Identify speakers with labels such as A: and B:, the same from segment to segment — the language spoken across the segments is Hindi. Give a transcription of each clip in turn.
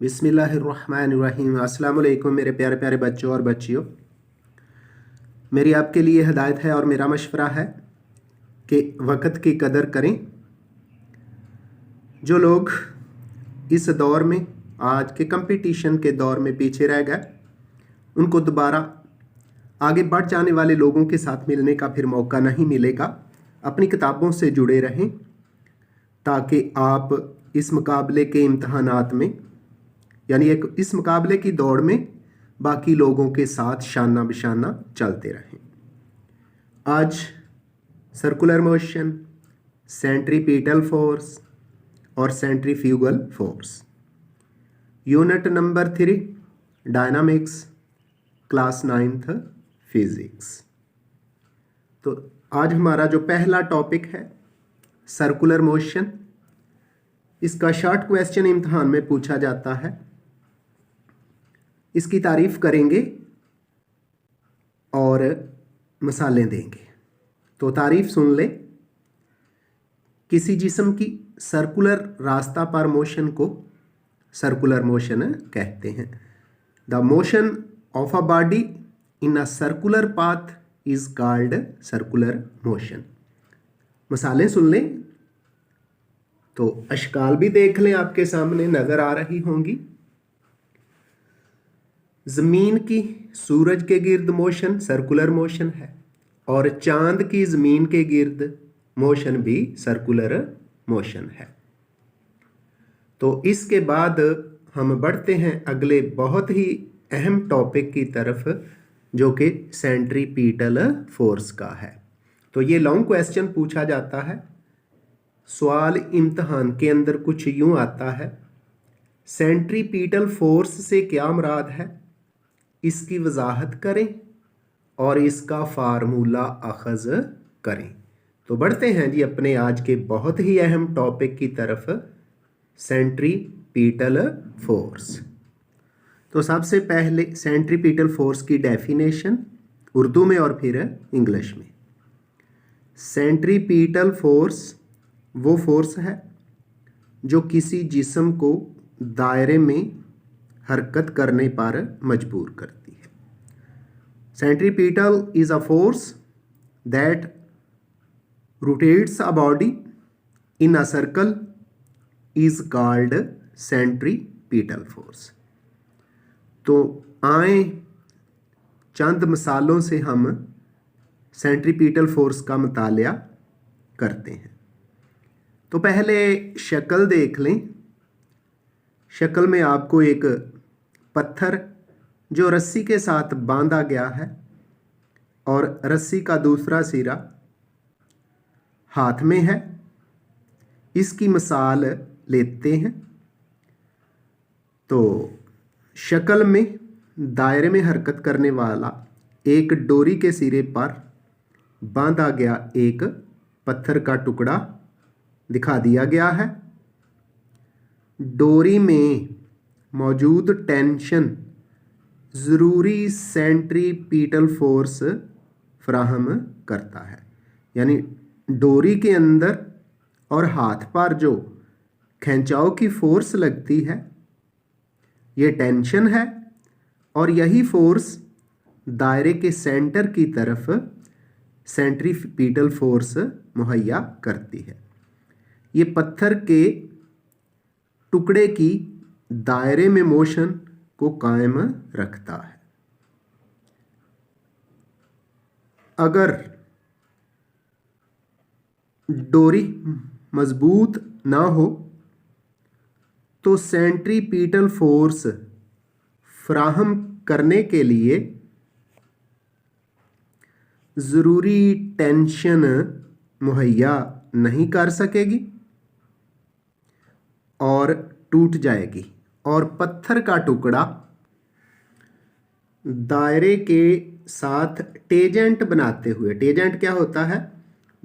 A: बिस्मिल्लाहिर्रहमानिर्रहीम। अस्सलाम वालेकुम मेरे प्यारे प्यारे बच्चों और बच्चियों। मेरी आपके लिए हिदायत है और मेरा मशवरा है कि वक़्त की कदर करें। जो लोग इस दौर में, आज के कंपटीशन के दौर में पीछे रह गए, उनको दोबारा आगे बढ़ जाने वाले लोगों के साथ मिलने का फिर मौका नहीं मिलेगा। अपनी किताबों से जुड़े रहें ताकि आप इस मुकाबले के इम्तहानात में, यानी इस मुकाबले की दौड़ में बाकी लोगों के साथ शाना बिशाना चलते रहें। आज सर्कुलर मोशन, सेंट्रीपिटल फोर्स और centrifugal force, unit number 3, dynamics, class 9th physics. तो आज हमारा जो पहला टॉपिक है सर्कुलर मोशन, इसका शॉर्ट क्वेश्चन इम्तहान में पूछा जाता है। इसकी तारीफ करेंगे और मिसालें देंगे। तो तारीफ सुन ले। किसी जिस्म की सर्कुलर रास्ता पर मोशन को सर्कुलर मोशन कहते हैं। The motion of a body in a circular path is called circular motion. मिसालें सुन लें तो अशकाल भी देख लें, आपके सामने नजर आ रही होंगी। जमीन की सूरज के गिर्द मोशन सर्कुलर मोशन है और चांद की जमीन के गिर्द मोशन भी सर्कुलर मोशन है। तो इसके बाद हम बढ़ते हैं अगले बहुत ही अहम टॉपिक की तरफ, जो कि सेंट्रीपिटल फोर्स का है। तो ये लॉन्ग क्वेश्चन पूछा जाता है। सवाल इम्तहान के अंदर कुछ यूं आता है, सेंट्रीपिटल फोर्स से क्या मुराद है, इसकी वजाहत करें और इसका फार्मूला अखज़ करें। तो बढ़ते हैं जी अपने आज के बहुत ही अहम टॉपिक की तरफ, सेंट्रीपिटल फोर्स। तो सबसे पहले सेंट्रीपिटल फोर्स की डेफिनेशन उर्दू में और फिर इंग्लिश में। सेंट्रीपिटल फोर्स वो फोर्स है जो किसी जिस्म को दायरे में हरकत करने पर मजबूर करती है। Centripetal is a force that rotates a body in a circle is called centripetal force. तो आए चंद मिसालों से हम सेंट्रीपिटल फोर्स का मुतालिया करते हैं। तो पहले शक्ल देख लें। शक्ल में आपको एक पत्थर जो रस्सी के साथ बांधा गया है और रस्सी का दूसरा सिरा हाथ में है, इसकी मिसाल लेते हैं। तो शक्ल में दायरे में हरकत करने वाला एक डोरी के सिरे पर बांधा गया एक पत्थर का टुकड़ा दिखा दिया गया है। डोरी में मौजूद टेंशन ज़रूरी सेंट्रीपिटल फोर्स फराहम करता है, यानी डोरी के अंदर और हाथ पर जो खिंचाव की फोर्स लगती है, ये टेंशन है और यही फोर्स दायरे के सेंटर की तरफ सेंट्रीपिटल फोर्स मुहैया करती है। ये पत्थर के टुकड़े की दायरे में मोशन को कायम रखता है। अगर डोरी मजबूत ना हो तो सेंट्रीपिटल फोर्स फराहम करने के लिए ज़रूरी टेंशन मुहैया नहीं कर सकेगी और टूट जाएगी और पत्थर का टुकड़ा दायरे के साथ टेजेंट बनाते हुए, टेजेंट क्या होता है,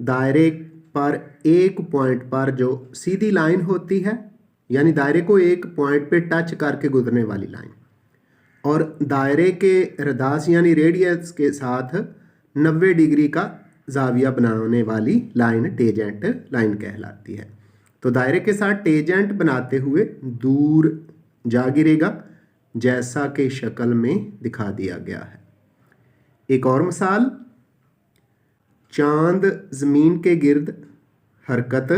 A: दायरे पर एक पॉइंट पर जो सीधी लाइन होती है, यानी दायरे को एक पॉइंट पे टच करके गुजरने वाली लाइन, और दायरे के रदास यानी रेडियस के साथ 90 डिग्री का जाविया बनाने वाली लाइन टेजेंट लाइन कहलाती है। तो दायरे के साथ टेजेंट बनाते हुए दूर जा गिरेगा, जैसा कि शक्ल में दिखा दिया गया है। एक और मिसाल, चांद ज़मीन के गिर्द हरकत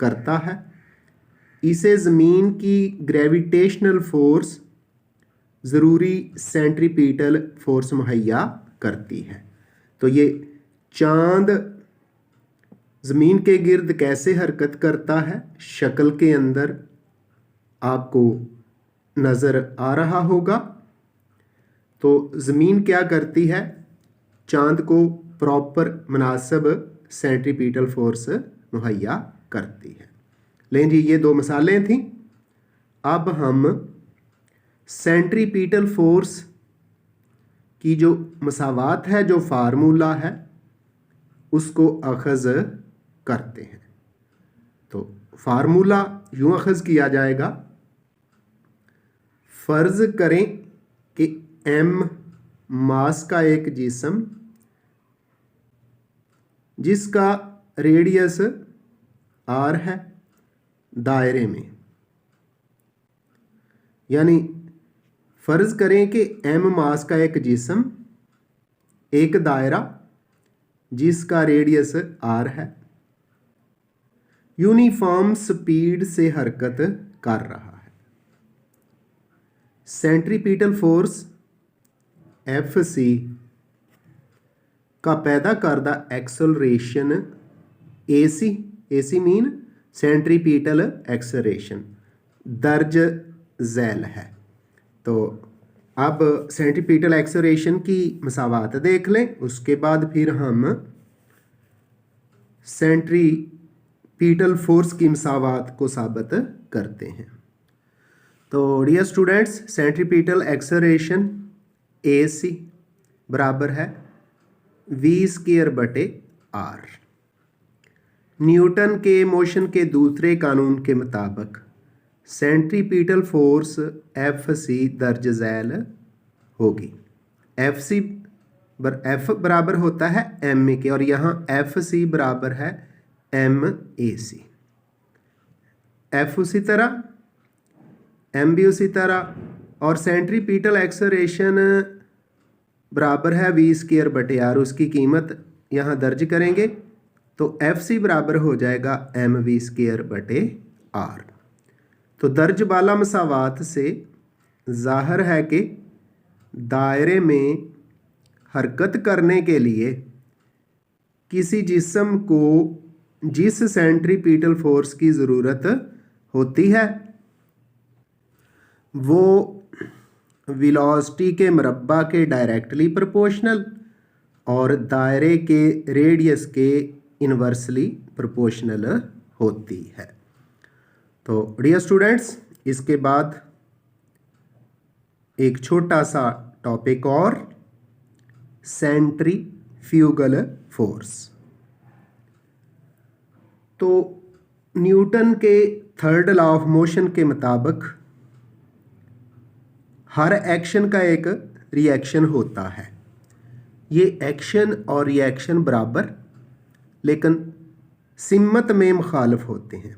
A: करता है, इसे ज़मीन की ग्रेविटेशनल फोर्स ज़रूरी सेंट्रीपिटल फोर्स मुहैया करती है। तो ये चांद ज़मीन के गिर्द कैसे हरकत करता है, शक्ल के अंदर आपको नज़र आ रहा होगा। तो ज़मीन क्या करती है, चांद को प्रॉपर मुनासिब सेंट्रीपिटल फोर्स मुहैया करती है। लेकिन जी ये दो मिसालें थीं। अब हम सेंट्रीपिटल फोर्स की जो मसावात है, जो फार्मूला है, उसको अखज़ करते हैं। तो फार्मूला यूँ अखज़ किया जाएगा, फ़र्ज़ करें कि m मास का एक जिस्म जिसका रेडियस r है दायरे में, यानी फ़र्ज़ करें कि m मास का एक जिस्म एक दायरा जिसका रेडियस r है यूनिफॉर्म स्पीड से हरकत कर रहा है। सेंट्रीपिटल फोर्स FC का पैदा करदा acceleration AC mean centripetal acceleration दर्ज झैल है। तो अब सेंट्रीपिटल एक्सेलरेशन की मसावात देख लें, उसके बाद फिर हम सेंट्रीपिटल फोर्स की मसावात को साबित करते हैं। तो dear students, centripetal acceleration AC बराबर है v²/r। न्यूटन के मोशन के दूसरे कानून के मुताबिक सेंट्रीपिटल फोर्स FC दर्ज झैल होगी। F बराबर होता है ma के, और यहाँ FC बराबर है mac। F उसी तरह, m भी उसी तरह, और सेंट्रीपिटल एक्सेलरेशन बराबर है v²/r। उसकी कीमत यहाँ दर्ज करेंगे तो FC बराबर हो जाएगा mv²/r। तो दर्ज बाला मसावात से ज़ाहिर है कि दायरे में हरकत करने के लिए किसी जिस्म को जिस सेंट्रीपिटल फोर्स की ज़रूरत होती है वो वेलोसिटी के मुरब्बा के डायरेक्टली प्रोपोर्शनल और दायरे के रेडियस के इन्वर्सली प्रोपोर्शनल होती है। तो डियर स्टूडेंट्स, इसके बाद एक छोटा सा टॉपिक और, सेंट्रीफ्यूगल फोर्स। तो न्यूटन के थर्ड लॉ ऑफ मोशन के मुताबिक हर एक्शन का एक रिएक्शन होता है। ये एक्शन और रिएक्शन बराबर लेकिन सिमत में मुखालिफ होते हैं।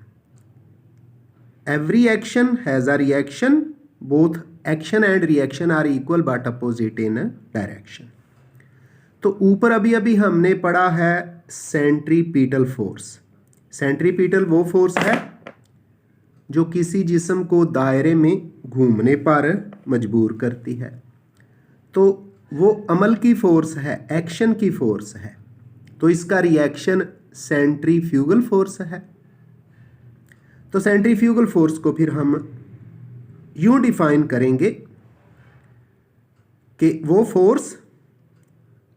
A: Every action has a reaction, both action and reaction are equal but opposite in direction. तो ऊपर अभी हमने पढ़ा है सेंट्रीपिटल फोर्स। सेंट्रीपिटल वो फोर्स है जो किसी जिस्म को दायरे में घूमने पर मजबूर करती है। तो वो अमल की फोर्स है, एक्शन की फोर्स है। तो इसका रिएक्शन सेंट्रीफ्यूगल फोर्स है। तो सेंट्रीफ्यूगल फोर्स को फिर हम यूं डिफाइन करेंगे कि वो फोर्स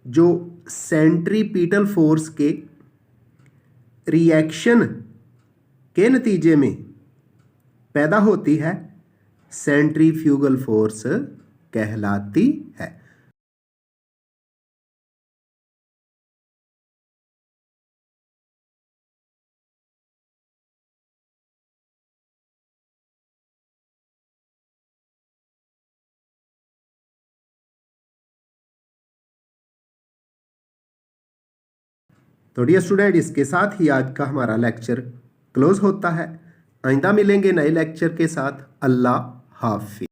A: जो सेंट्रीपिटल फोर्स के रिएक्शन के नतीजे में पैदा होती है, सेंट्रीफ्यूगल फोर्स कहलाती है। तो डियर स्टूडेंट, इसके साथ ही आज का हमारा लेक्चर क्लोज होता है। आइंदा मिलेंगे नए लेक्चर के साथ। अल्लाह हाफिज।